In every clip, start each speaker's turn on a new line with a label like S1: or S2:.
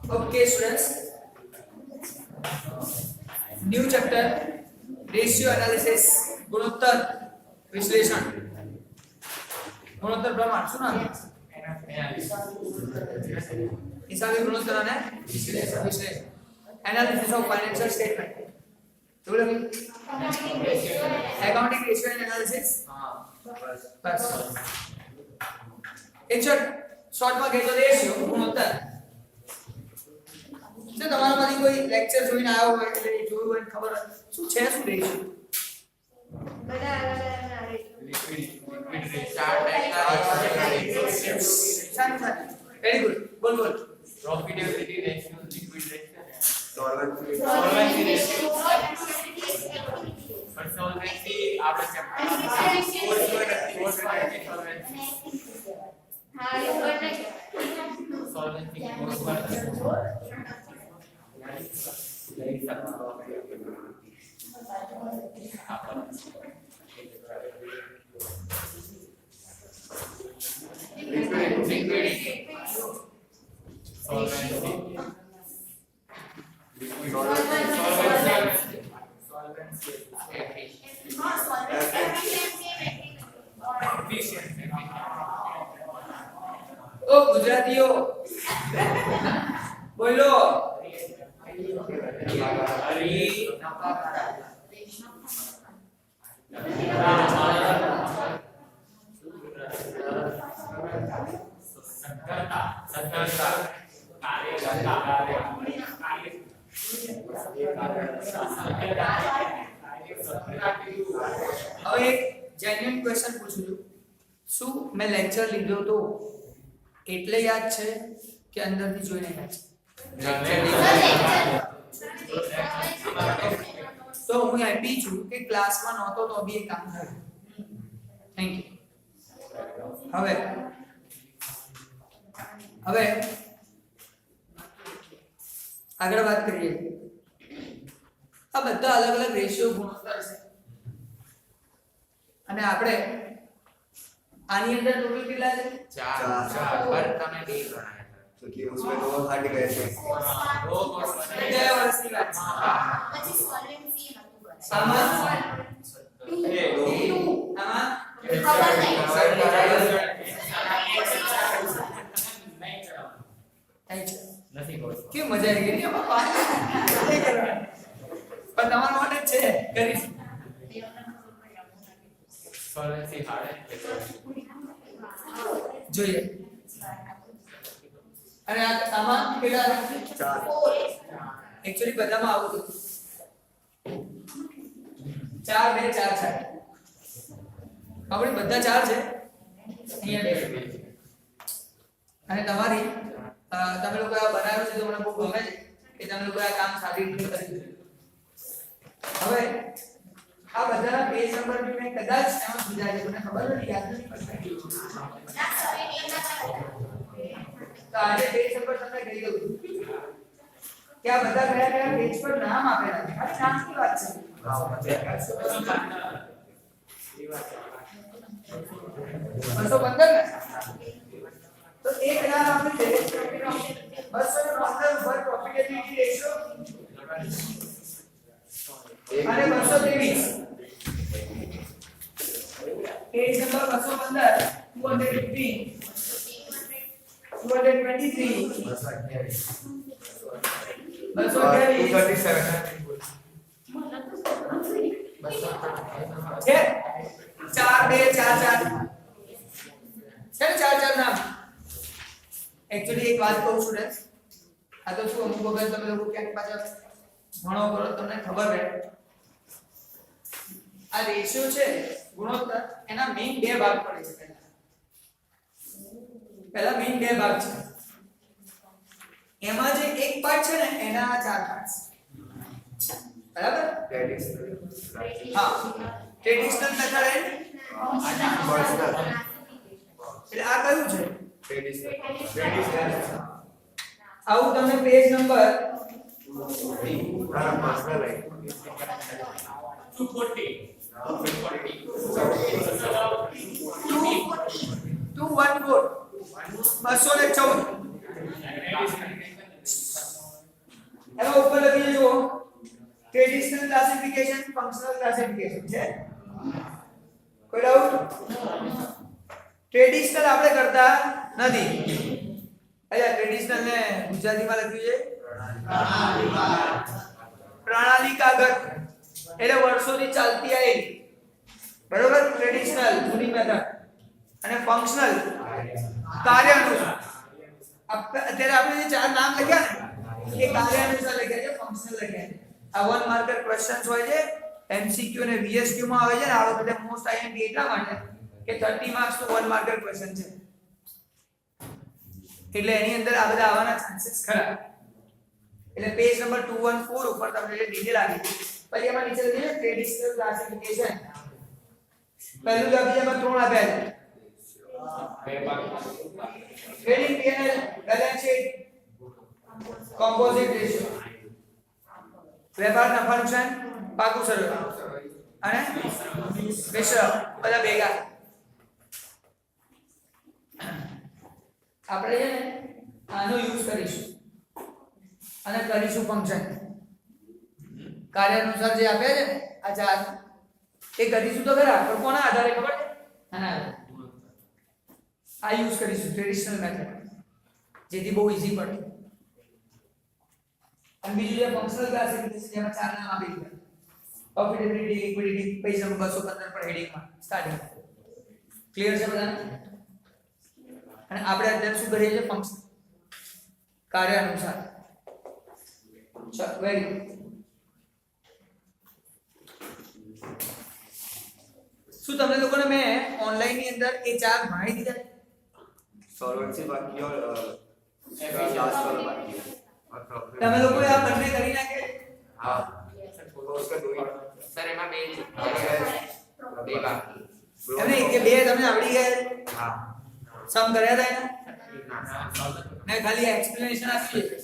S1: Okay, students. New chapter, ratio analysis, गुणोत्तर विश्लेषण. गुणोत्तर प्रमाण શું નામ? હિસાબી ગુણોત્તર અને વિશ્લેષણ. Analysis of financial statement. જોડે accounting ratio and analysis. બસ. એક શોર્ટ માં કહેતો રેશિયો ગુણોત્તર. જો તમારામાંથી કોઈ લેક્ચર જોઈને આવ્યો હોય એટલે જોયું હોય ખબર હોય શું છે શું રેશિયો? Very good. બોલ
S2: Profitability ratio, liquid ratio,
S3: solvency
S2: ratio. But solvency after chapter
S1: ઓ ગુજરાતીઓ બોલો. હવે એક જેન્યુઇન ક્વેશ્ચન પૂછું છું. શું મેં લેક્ચર લીધો તો એટલે યાદ છે કે અંદરથી જોઈને યાદ છે? તો હું હેપી છું કે ક્લાસમાં નહોતો તો બી એ કામ થયું. Thank you. હવે આગળ વાત કરીએ. આ બધા અલગ અલગ રેશિયો ગુણોત્તર છે અને આપણે આની અંદર ટોટલ કેટલા છે?
S2: 4 पर તમે 2 ગણાયા
S3: क्योंकि उसमें दो हट गए थे.
S1: કયા વર્ષની વાત છે?
S4: પછી સોલ્વેન્સી હતું બસ.
S1: આમાં આમાં
S4: ખબર નહીં.
S2: નથી બોલ
S1: કે મજા આવી ગઈ આમાં વાત નહીં કરવાની. પણ તમારા માટે જ છે કરી
S2: solvency હાડે
S1: જોઈએ. અને આમાં કેટલા છે?
S3: 4
S1: એકચ્યુઅલી બધામાં આવું હતું 4 2 4 4. આપણે બધા 4 છે અહીંયા 2. અને તમારી તમે લોકો આ બનાવ્યું છે તો મને બહુ ગમે છે કે તમે લોકો આ કામ સારી રીતે કરી દીધું. હવે આ બધાના પેજ નંબર બી મેં કદાચ એમાં સુધાર્યા છે, મને ખબર નથી, યાદ નથી પડતા. તો આજે પેજ નંબર તમને કહી દઉં કે આ બધા કયા કયા પેજ પર નામ આપેલા છે. ખાલી નામની વાત છે. 215 ને તો એક નામ આપી દે 215 ઉપર પ્રોફિટેબિલિટી રેશિયો અને 223 પેજ નંબર 215 215 223 છે 4 2 4 4 છે ને 4 4 નામ. एक्चुअली एक बात कहूं स्टूडेंट्स, આ તો શું અમુક વખત તમે લોકો ક્યાંક પાછા ભણો કરો તમને ખબર રહે. આ રેશિયો છે ગુણોત્તર એના મેઈન બે ભાગ પડે છે. પહેલા મેઈન બે ભાગ છે, એમાં જે એક પાર્ટ છે ને એના 4 પાર્ટ છે. બરાબર? હા, ટ્રેડિશનલ મેથડ એન્ડ એટલે આ કયું છે? આવું તમને પેજ નંબર 214 214 214 એમાં ઉપર લખી જો ટ્રેડિશનલ ક્લાસિફિકેશન ફંક્શનલ ક્લાસિફિકેશન છે કોઈ ડાઉટ ટ્રેડિશનલ આપણે કરતા નથી અલ્યા ટ્રેડિશનલ ને ગુજરાતીમાં લખ્યું છે પ્રણાલિકાગત એટલે વર્ષોથી ચાલતી આવી બરોબર ટ્રેડિશનલ જૂની મેથડ અને ફંક્શનલ કાર્ય અનુસાર અત્યારે આપણે જે ચાર નામ લખ્યા ને એ કાર્ય અનુસાર લખ્યા છે ફંક્શનલ લખ્યા છે આ વન માર્કર ક્વેશ્ચન્સ હોય છે એમસીક્યુ અને વીએસક્યુ માં આવે છે ને આ વખતે મોસ્ટ આઈએમપી એટલા માટે કે 30 માર્ક્સ તો વન માર્કર ક્વેશ્ચન છે એટલે એની અંદર આ બધા આવવાના ચાન્સીસ ખરા એટલે પેજ નંબર 214 ઉપર તમને જે ડિટેલ આવી પછી એમાં નીચે લખી છે ટ્રેડિશનલ ક્લાસિફિકેશન પહેલું લખી એમાં ત્રણ આપ્યા છે trading P&L balance sheet composite ratio વેપાર નફા નુકસાન પાકું સરળ અને મિશ્ર બધા ભેગા આપણે છે ને આનો યુઝ કરીશું અને કરીશું ફંક્શન કાર્ય અનુસાર જે આપ્યા છે ને આ ચાર એ કરીશું તો ખરા પણ કોના આધારે ખબર છે આના આધારે આ યુઝ કરીશું ટ્રેડિશનલ મેથડ જેથી બહુ ઈઝી પડે અને બીજું જે ફંક્શનલ ક્લાસિફિકેશન જેમાં ચાર નામ આપી દીધા પ્રોફિટેબિલિટી લિક્વિડિટી પેજ નંબર 215 પર હેડિંગમાં સ્ટાર્ટિંગ ક્લિયર છે બધાને અને આપણે અત્યારે શું કરીએ છીએ ફંક્શન કાર્ય અનુસાર ચલો વેરી ગુડ શું તમને લોકોને મેં ઓનલાઈન ની અંદર એ ચાર ભણાવી દીધા
S3: सॉल्वेंसी बाकी और लास्ट वाला बाकी है और प्रॉफिट
S1: તમે લોકોએ આ બંને કરી નાખે
S2: હા
S3: तो उसका दो ही
S2: સર એમાં બે બાકી
S1: એમને કે બે તમને આવડી ગયા
S2: હા
S1: સમ કર્યા હતા એના
S2: ના
S1: મેં ખાલી એક્સપ્લેનેશન આપી છે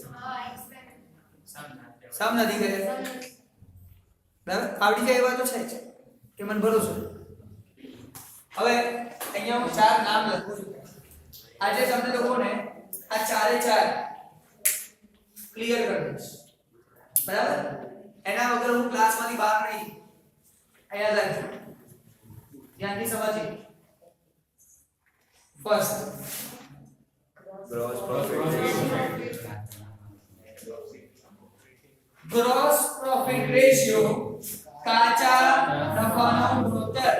S1: સમ નથી કર્યા બરાબર આવડી જાય એવા તો છે જ કે મને ભરોસો હવે અહીંયા હું ચાર નામ લખું છું આજે તમને લોકોને આ ચારે ચાર ક્લિયર કરી દઈશ બરાબર એના વગર હું ક્લાસમાંથી બહાર નહીં અહીંયા રાખજો ધ્યાનથી સમજીએ first
S3: gross profit
S1: gross profit ratio કાચા નફાનો ગુણોત્તર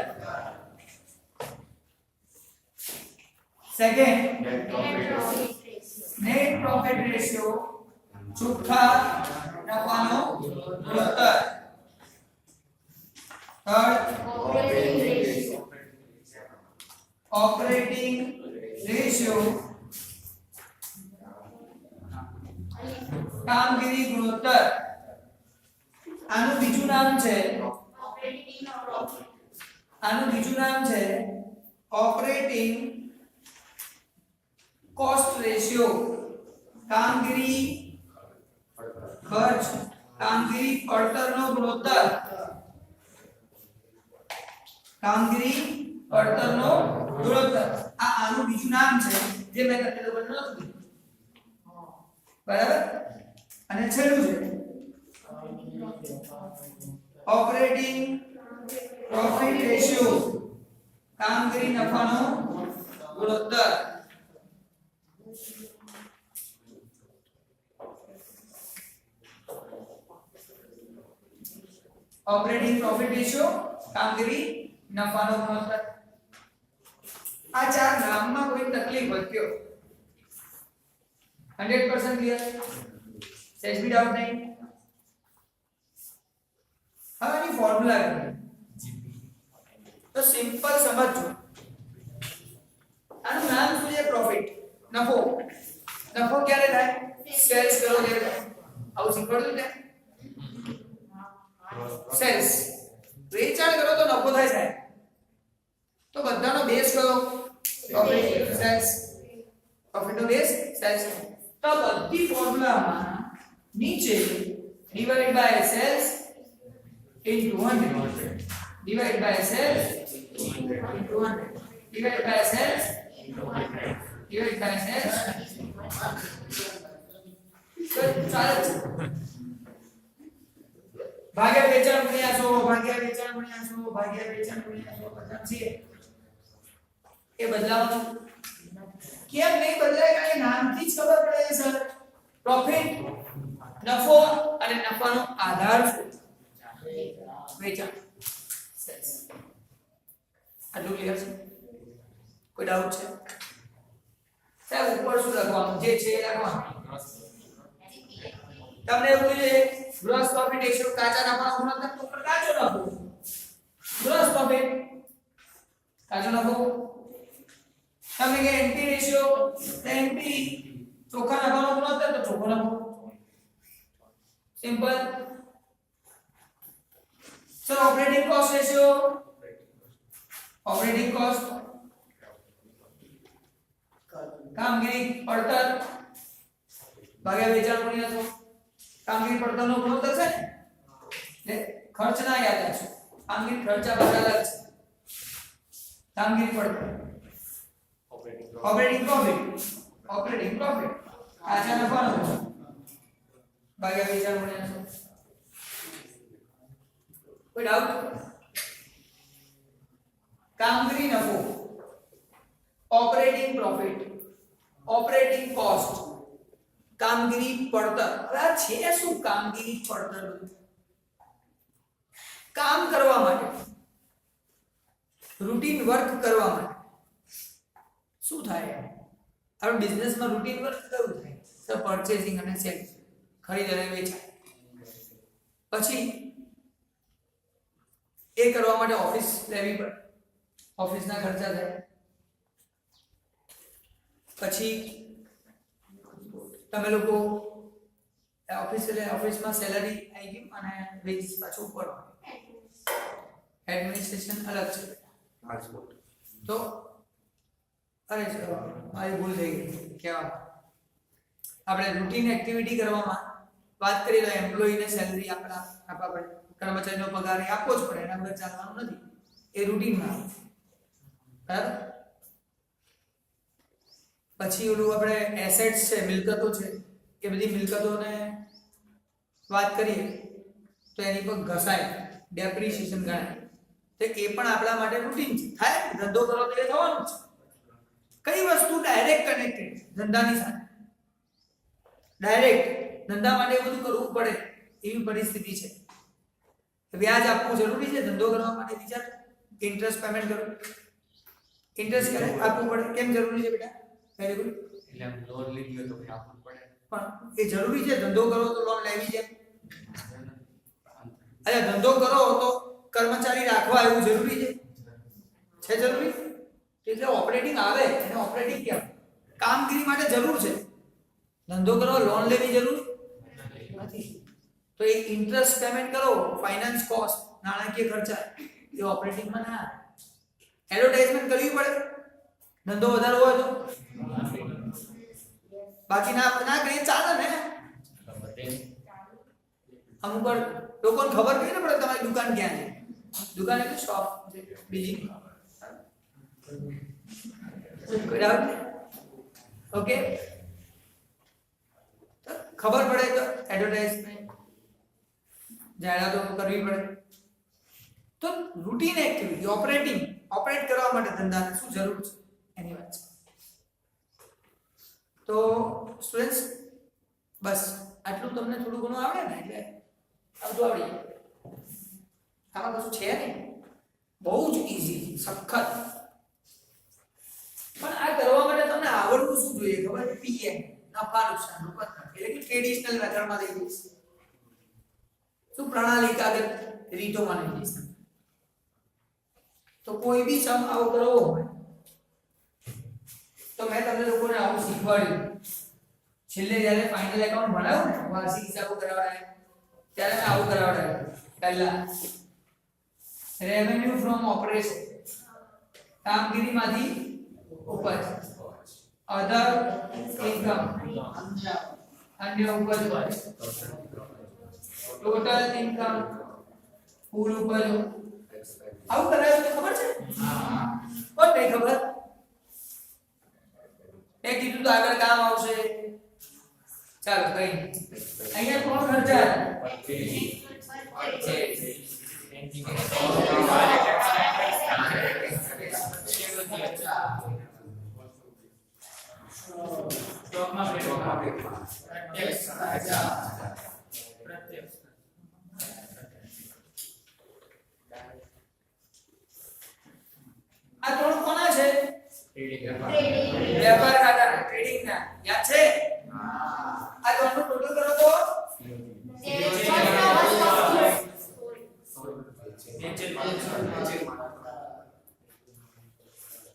S1: સેકન્ડ નેટ પ્રોફિટ રેશિયો ચોખ્ખા નફાનો ગુણોત્તર થર્ડ ઓપરેટિંગ રેશિયો કામગીરી ગુણોત્તર આનું બીજું નામ છે ઓપરેટિંગ કોસ્ટ રેશિયો કામગીરી ખર્ચ કામગીરી પડતરનો ગુણોત્તર આ આનું બીજું નામ છે જે મેં તમને લોકોને નહોતું કીધું બરાબર અને છેલ્લું છે ઓપરેટિંગ પ્રોફિટ રેશિયો કામગીરી નફાનો ગુણોત્તર ઓપરેટિંગ પ્રોફિટ રેશિયો કામગીરી નફાનો ગુણોત્તર આ ચાર નામમાં કોઈ તકલીફ હોય કયો 100% ક્લિયર સેજ બી ડાઉટ નહીં હવે એની ફોર્મ્યુલા કરીએ તો સિમ્પલ સમજજો આનું નામ શું છે પ્રોફિટ નફો ક્યારે થાય સેલ્સ કરો ત્યારે આવું શીખવાડ્યું છે સેલ્સ વેચાણ કરો તો નફો થાય સાહેબ તો બધાનો બેઝ કયો પ્રોફિટ સેલ્સ પ્રોફિટનો બેઝ સેલ્સ તો બધી ફોર્મ્યુલામાં નીચે divide by sales into 100 divide by sales into 100 divide by sales into 100 divide by sales તો ચાલે છે ભાગ્યા વેચાણ ગુણ્યા 100 ભાગ્યા વેચાણ ગુણ્યા 100 ભાગ્યા વેચાણ ગુણ્યા 100 બધા છે એ બદલાવાનું કેમ નહીં બદલાય કારણ કે નામથી જ ખબર પડે છે સર પ્રોફિટ નફો અને નફાનો આધાર શું વેચાણ આટલું ક્લિયર છે કોઈ ડાઉટ છે સાહેબ ઉપર શું લખવાનું જે છે એ લખવાનું તમને એવું જોઈએ ગ્રોસ પ્રોફિટ રેશિયો કાચા નફાનો ગુણોત્તર તો ઉપર કાચો નફો ગ્રોસ પ્રોફિટ કાચો નફો તમે કે એનપી રેશિયો એનપી ચોખ્ખા નફાનો ગુણોત્તર તો ચોખ્ખો નફો simple sir operating cost ratio operating cost કામગીરી પડતર ભાગ્યા વેચાણ ગુણ્યા 100 કામગીરી પડતરનો ગુણોત્તર છે ને ખર્ચ ના યાદ રાખશો કામગીરી ખર્ચા બધા અલગ છે કામગીરી પડતર ઓપરેટિંગ પ્રોફિટ કાચા નફાનો ભાગ્યા વેચાણ ગુણ્યા 100 કોઈ ડાઉટ કામગીરી નફો ઓપરેટિંગ પ્રોફિટ ઓપરેટિંગ કોસ્ટ કામગીરી પડતર આ છે શું કામગીરી પડતર કામ કરવા માટે રૂટીન વર્ક કરવા માટે શું થાય આપણે બિઝનેસમાં રૂટીન વર્ક કેવું થાય સર પર્ચેસિંગ અને સેલ્સ ખરીદ અને વેચાણ પછી એ કરવા માટે ઓફિસ લેવી પડે ઓફિસના ખર્ચા થાય પછી તમે લોકો ઓફિસમાં સેલરી આવી ગયું અને વેજીસ પાછું ઉપર એડમિનિસ્ટ્રેશન અલગ છે
S3: ટ્રાન્સપોર્ટ
S1: તો અરે મારી ભૂલ થઈ ગઈ કેવા આપણે રૂટીન એક્ટિવિટી કરવામાં વાત કરીએ તો એમ્પ્લોયીને સેલરી આપવા પડે કર્મચારીનો પગાર આપવો જ પડે એના વગર ચાલવાનું નથી એ રૂટીનમાં બરાબર પછી ઓલું આપણે એસેટ્સ છે મિલકતો છે એ બધી મિલકતોને વાત કરીએ તો એની પર ઘસાય ડેપ્રિસિએશન ગણાય તો એ પણ આપણા માટે રૂટીન છે થાય ધંધો કરો તો એ થવાનું છે કઈ વસ્તુ ડાયરેક્ટ કનેક્ટેડ ધંધાની સાથે ડાયરેક્ટ ધંધા માટે બધું કરવું પડે એવી પરિસ્થિતિ છે વ્યાજ આપવું જરૂરી છે ધંધો કરવા માટે વિચાર ઇન્ટરેસ્ટ પેમેન્ટ કરવું ઇન્ટરેસ્ટ આપવું પડે કેમ જરૂરી છે બેટા વેરી ગુડ
S2: એટલે આમ લોન લીધી હોય તો ભાઈ આપવું પડે
S1: પણ એ જરૂરી છે ધંધો કરો તો લોન લેવી છે અરે ધંધો કરો તો કર્મચારી રાખવા એવું જરૂરી છે જરૂરી એટલે ઓપરેટિંગ આવે એને ઓપરેટિંગ કહેવાય કામગીરી માટે જરૂર છે ધંધો કરો લોન લેવી જરૂર નથી તો એ ઇન્ટરેસ્ટ પેમેન્ટ કરો ફાઇનાન્સ કોસ્ટ નાણાકીય ખર્ચા એ ઓપરેટિંગમાં ના એડવર્ટાઇઝમેન્ટ કરવી પડે ધંધો વધારો હોય તો બાકી ના કરીએ ચાલે ને અમુક વાર લોકોને ખબર કઈ ના પડે તમારી દુકાન ક્યાં છે દુકાન એટલે શોપ છે બીજી ઓકે ખબર પડે તો એડવર્ટાઇઝમેન્ટ જાહેરાતો કરવી પડે તો રૂટીન એક્ટિવિટી ઓપરેટ કરવા માટે ધંધાને શું જરૂર છે એની વાત છે તો સ્ટુડન્ટ્સ બસ આટલું તમને થોડું ઘણું આવડે ને એટલે આવતું આવડી જાય આમાં કશું છે નહીં બહુ જ ઈઝી સખત પણ આ કરવા માટે તમને આવડવું શું જોઈએ ખબર છે પીએમ નફા નુકસાન રૂપક એટલે કે ટ્રેડિશનલ મેથડમાં લઈ જઈશ શું પ્રણાલીકાગત રીતોમાં લઈ જઈશ તો કોઈ બી સમ આવો કરવો હોય તો મેં તમને લોકોને આવું શીખવાડ્યું છેલ્લે જ્યારે ફાઇનલ એકાઉન્ટ ભણાવ્યું ને વાર્ષિક હિસાબો કરાવડાય ત્યારે મેં આવું કરાવડાયું પહેલા રેવન્યુ ફ્રોમ ઓપરેશન કામગીરીમાંથી ઉપજ અધર ઇન્કમ અન્ય ઉપજ ટોટલ ઇન્કમ કુલ ઉપજ આવું કરાયું તો ખબર છે કોણ નહીં ખબર એક કીધું તો આગળ કામ આવશે ચાલો કઈ અહીંયા કોણ ખર્ચા આ ત્રણ કોના છે?
S2: ટ્રેડિંગ
S1: વેપાર ખાતા ટ્રેડિંગ ના યાદ છે? આ ત્રણનું ટોટલ કરો તો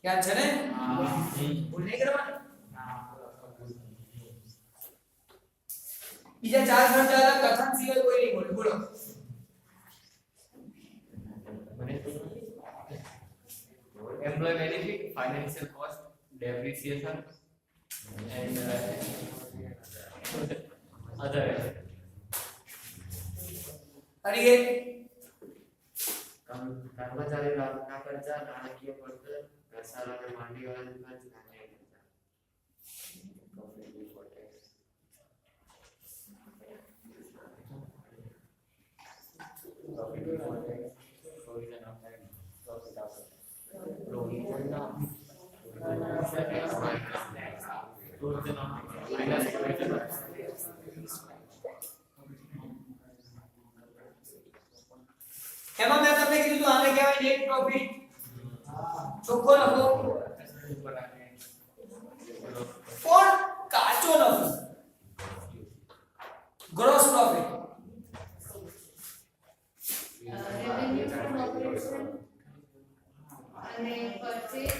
S1: યાદ છે ને? ભૂલ નહીં કરવાની. બીજા ચાર ખર્ચા હતા કથન સિવાય કોઈ નહીં બોલે. બોલો.
S2: employee benefit, financial cost, depreciation, and other assets.
S1: હરી
S5: કર્મચારી લાભના ખર્ચા, નાણાકીય પડતર, ઘસારા અને માંડીવાળાના ખર્ચ, નાણાકીય ખર્ચા.
S2: Profit before tax, provision of tax, profit after tax. Provision of minus provision of
S1: એમાં મેં તમને કીધું તો આને કહેવાય નેટ પ્રોફિટ. ચોખ્ખો નફો પણ કાચો નફો gross profit.
S6: revenue from operation અને purchase,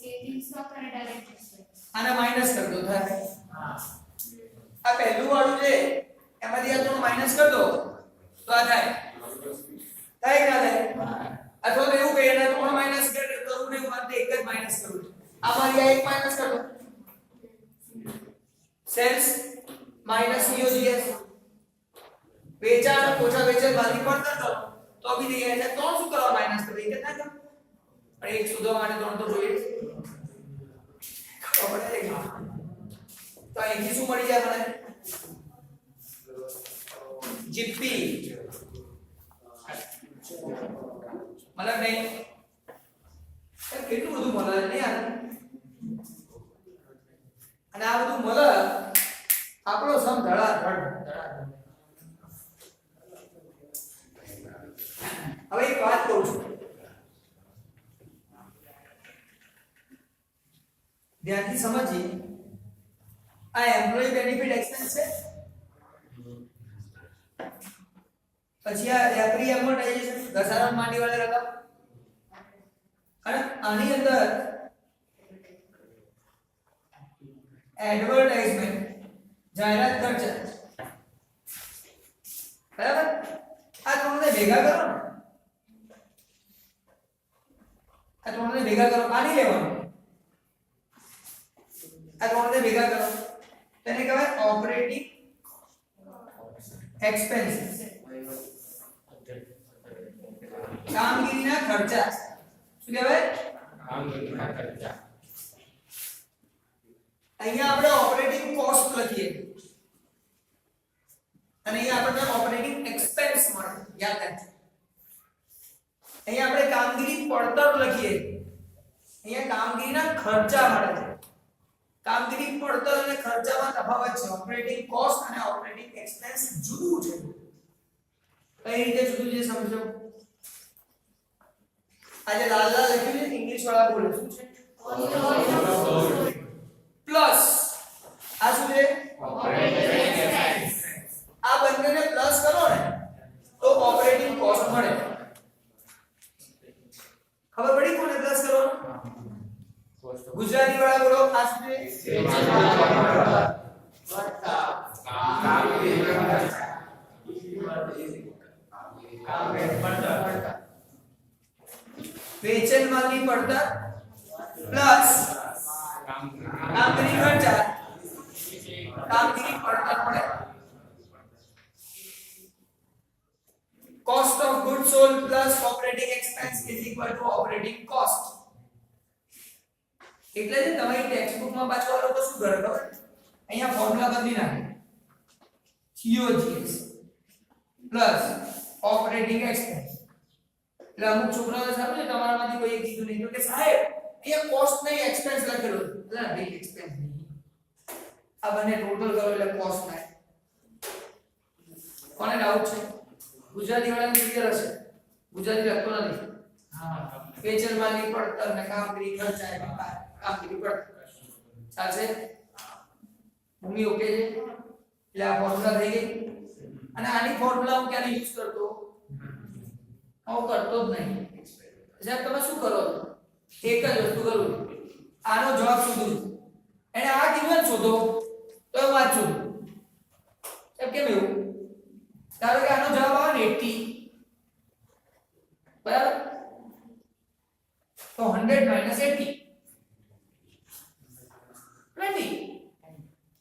S6: changing stock અને direct expense.
S1: આને માઈનસ કરી દો થાય. આ પહેલું વાળું છે એમાંથી આ ત્રણ માઈનસ કરી દો તો આ થાય. થાય કે ના થાય? અથવા તો એવું કહીએ ના ત્રણ માઈનસ કરું ને માત્ર એક જ માઈનસ કરું. આમાંથી આ એક માઈનસ કરી દો. સેલ્સ માઈનસ ઈઓજીએસ. વેચાણ ઓછા વેચાણ માંથી પડતર કરો તો બી થઈ જાય. ત્રણ શું કરવા માઈનસ કરી એક જ ના કરો. પણ એક શોધવા માટે ત્રણ તો જોઈએ જ. ખબર પડે કે તો અહીંથી શું મળી જાય મને? જીપી મતલબ નહીં કેટલું બધું મળે નહીં યાર. અને આ બધું મળે આપણો સમ ધડાધડ. હવે એક વાત કહું છું, ધ્યાનથી સમજીએ. આ એમ્પ્લોયી બેનિફિટ એક્સપેન્સ છે. પછી આ એપ્રી એમોર્ટાઇઝેશન ઘસારા માંડી વાળા રકમ. અને આની અંદર એડવર્ટાઇઝમેન્ટ જાહેરાત ખર્ચ. બરાબર? આ ત્રણને ભેગા કરો ને. આ ત્રણને ભેગા કરો. આની લેવાનું. આ ત્રણને ભેગા કરો તેને કહેવાય ઓપરેટિંગ એક્સપેન્સીસ. કામગીરીના ખર્ચા. શું કહેવાય?
S2: કામગીરીના ખર્ચા.
S1: અહીંયા આપણે ઓપરેટિંગ કોસ્ટ લખીએ અને અહીંયા આપણે ઓપરેટિંગ એક્સપેન્સ મળે. યાદ રાખજો. અહીંયા આપણે કામગીરી પડતર લખીએ, અહીંયા કામગીરીના ખર્ચા મળે છે. કામગીરી પડતર અને ખર્ચામાં તફાવત છે. ઓપરેટિંગ કોસ્ટ અને ઓપરેટિંગ એક્સપેન્સ જુદું છે. કઈ રીતે જુદું છે સમજો. આજે લાલ લાલ લખ્યું છે ઇંગ્લિશ વાળા બોલે શું છે? પ્લસ આ શું છે? આ બંનેને પ્લસ કરો ને તો ઓપરેટિંગ કોસ્ટ મળે. ખબર પડી કોને પ્લસ કરો? ગુજરાતી વાળા બોલો. આ શું છે? વેચાણ માંગની પડતર પ્લસ કામગીરી ખર્ચા. કામગીરી પડતર મળે. cost of goods sold plus operating expense is equal to operating cost. એટલે જ તમારી ટેક્સ્ટ બુકમાં પાછો આ લોકો શું કરે ખબર? અહીંયા ફોર્મ્યુલા બદલી નાખે. COGS plus operating expense. એટલે અમુક છોકરાઓ સારું છે તમારામાંથી કોઈ કીધું નહીં તો કે સાહેબ અહીંયા કોસ્ટ નહીં એક્સપેન્સ લખેલો છે. એટલે ભાઈ એક્સપેન્સ નહીં. આ બંને ટોટલ કરો એટલે કોસ્ટ થાય. કોને ડાઉટ છે? ગુજરાતી વાળાને ક્લિયર હશે. ગુજરાતી લખતો નથી. વેચાણ માલની પડતર ને કામગીરી ખર્ચા એટલે કામગીરી પડતર. ચાલશે? ભૂમિ ઓકે છે? એટલે આ ફોર્મ્યુલા થઈ ગઈ. અને આની ફોર્મ્યુલા હું ક્યારે યુઝ કરતો? હું કરતો જ નહીં. સાહેબ તમે શું કરો છો? એક જ વસ્તુ કરું છું. આનો જવાબ શોધું છું. એને આ કિંમત શોધો તો હું આ જ શોધું. સાહેબ કેમ એવું? ધારો કે આનો જવાબ આવે ને 80, બરાબર? તો 100 - 80 20.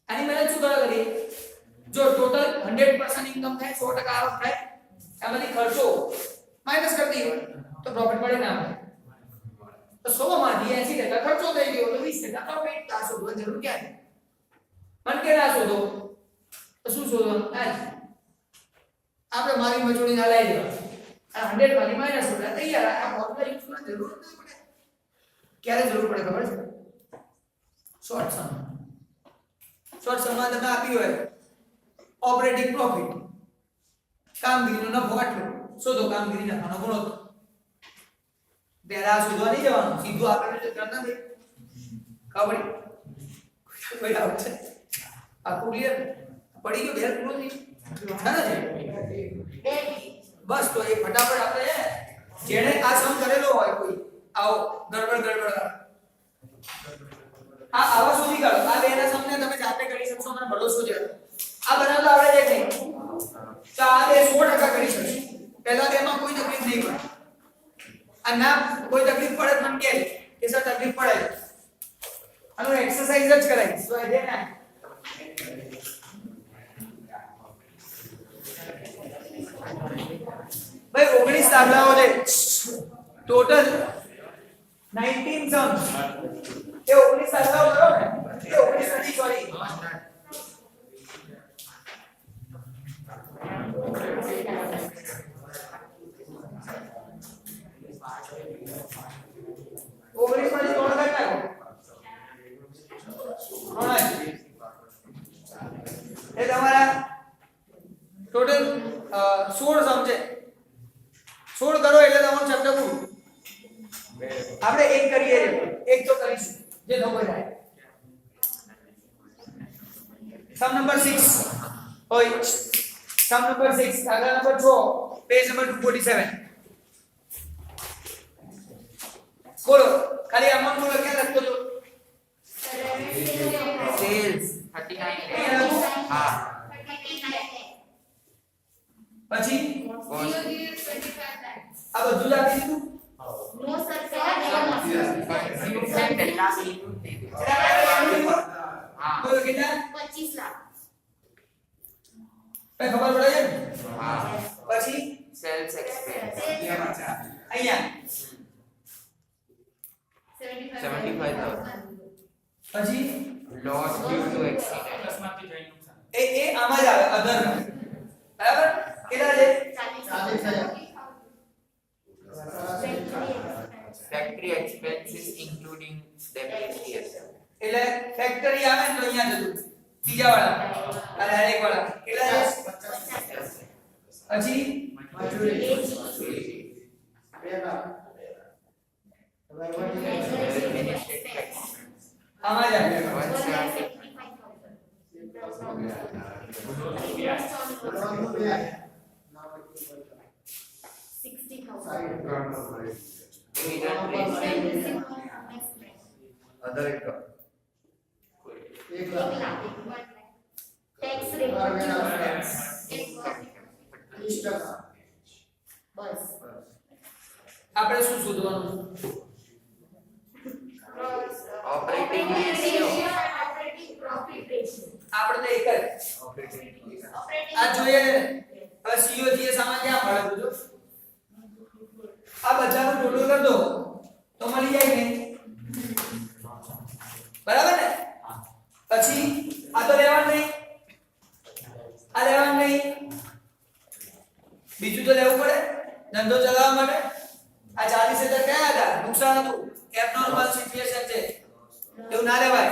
S1: આની મહેનત શું કરવા કરી? જો ટોટલ 100% ઇન્કમ થાય 100% આવક થાય એમાંથી ખર્ચો માઈનસ કરી દઈએ તો પ્રોફિટ મળે ના મળે? તો 100 માંથી 80% ખર્ચો થઈ ગયો તો 20% પ્રોફિટ. આ શોધવાની જરૂર ક્યાં છે? મન કે ના શોધો તો શું શોધવાનું? આપણે મારી મજૂરી ના લઈ લેવા આ 100 માંથી માઈનસ કરે તૈયાર. આ ફોર્મ્યુલા યુઝ કરવાની જરૂર નથી પડે. ક્યારે જરૂર પડે ખબર છે? શોર્ટ સમ. શોર્ટ સમ માં તમે આપ્યું હોય ઓપરેટિંગ પ્રોફિટ, કામગીરીનો નફો આટલો શોધો, કામગીરી નફાનો ગુણોત્તર. પહેલા શોધવા નહીં જવાનું, સીધું આપણે જે કરતા દે ખબર કોઈ ડાઉટ છે? આ ક્લિયર પડી ગયો? બેર પૂરો થઈ બસ. તો એ ફટાફટ આપણે જેણે આ સમ કરેલો હોય કોઈ આવો ગડબડ આ આવા શોધી કાઢો. આ બેના સમને તમે જાતે કરી શકશો, મને ભરોસો છે. આ બનાવતા આવડે છે કે નહીં? તો આ બે 100% કરી શકશો. પહેલા બેમાં કોઈ તકલીફ નહીં પડે. આ ના કોઈ તકલીફ પડે તો મને કહે કે સર તકલીફ પડે. આનો એક્સરસાઇઝ જ કરાય. તો એ દે ના ભાઈ 19 દાખલાઓ છે ટોટલ 19 સમ્સ. એ 19 દાખલાઓ કરો ને એ 19 નથી સોરી એ તમારા ટોટલ 16 સમ છે. 16 કરો એટલે તમારું ચેપ્ટર પૂરું. આપણે એક કરીએ, એક તો કરીશું જે ન કોઈ થાય. સમ નંબર 6 હોય. સમ નંબર 6 દાખલા નંબર 6 પેજ નંબર 247. બોલો ખાલી અમાઉન્ટ બોલો ક્યાં લખતો છો?
S5: સેલ્સ 39 હા
S1: પછી
S6: COGS 25 lakhs.
S1: આ બધું જ આપી દીધું.
S4: નો સર
S5: પહેલા લીધું તે હા
S1: બોલો કેટલા?
S4: 25 લાખ.
S1: કઈ ખબર પડે છે ને?
S5: હા
S1: પછી
S5: સેલ્સ એક્સપેન્સ
S1: અહીંયા
S6: 75,000.
S1: પછી
S5: લોસ ડ્યુ ટુ એક્સિડન્ટ
S1: એ આમાં જ આવે અધર. બરાબર? કેટલા છે?
S4: 40,000.
S5: ફેક્ટરી એક્સપેન્સીસ ઇન્ક્લુડિંગ ડેપ્રિસિએશન
S1: એટલે ફેક્ટરી આવે ને તો અહીંયા જતું ત્રીજા વાળા આ ડાયરેક્ટ વાળા કેટલા છે? 50. પછી આમાં જ આવે
S4: 60,000.
S3: અધર ઇન્કમ
S4: ટેક્સ રેટ બસ
S1: આપણે શું શોધવાનું?
S5: Operating ratio
S4: operating profit ratio.
S1: આપણે તો એક જ આ જોઈએ ને. હવે COGS આમાં ક્યાં મળે બધું? આ બધાનું ટોટલ કરી દો તો મળી જાય ને. બરાબર ને? પછી આ તો લેવાનું નહીં, આ લેવાનું નહીં, બીજું તો લેવું પડે ધંધો ચલાવવા માટે આ 40,000 કયા હતા નુકસાન હતું એબનોર્મલ સિચ્યુએશન છે એવું ના લેવાય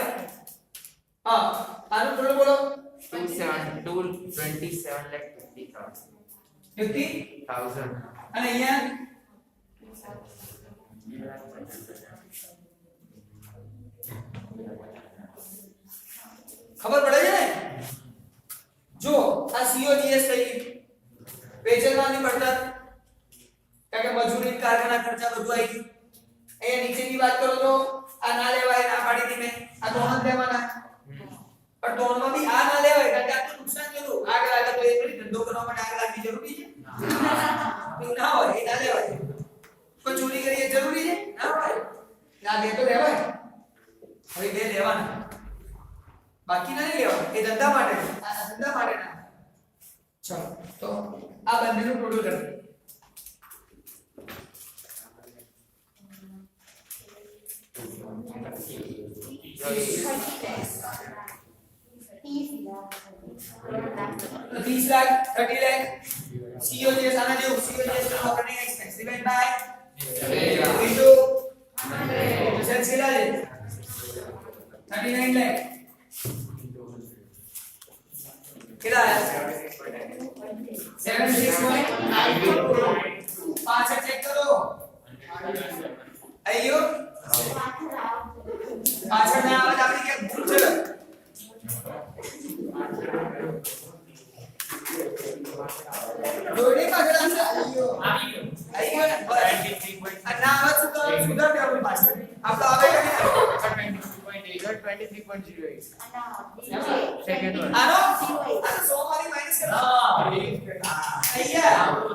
S1: હા આનું થોડું બોલો
S5: 27,50,000
S1: અને અહીંયા ખબર પડે છે ને જો આ COGS થઈ વેચાણની પડતર કારણ કે મજૂરી કારખાના ખર્ચા બધું આવી ગયું અહીંયા નીચેની વાત કરો તો આ ના લેવાય ના પાડી દી મેં આ ત્રણ જ લેવાના પણ ત્રણમાં બી આ ના લેવાય કારણ કે આટલું નુકસાન થયું આગ લાગે તો એ થોડી ધંધો કરવા માટે આગ લાગવી જરૂરી છે એવું ના હોય એ ના લેવાય કોઈ ચોરી કરી એ જરૂરી છે ના હોય ના બે તો લેવાય હવે બે લેવાના બાકી ના લેવાય એ ધંધા માટે આ ધંધા માટે ના ચલો તો આ બંનેનું ટોટલ કરીએ तो 30 लाख 30 लाख COGS आना जो COGS operating expense divide by into 100 sales कितना है 39 लाख कितना है 76.9 पांच चेक करो आइयो પાછળના અવાજ આપણી કે ભૂલ છે જોડે પાછળ આવી ગયો ને બસ આ ના અવાજ સુધર દે આપણી પાછળ આપણો આવે કે
S5: 23.08
S4: Second one.
S1: આનો 100 માંથી માઈનસ કરો અહીંયા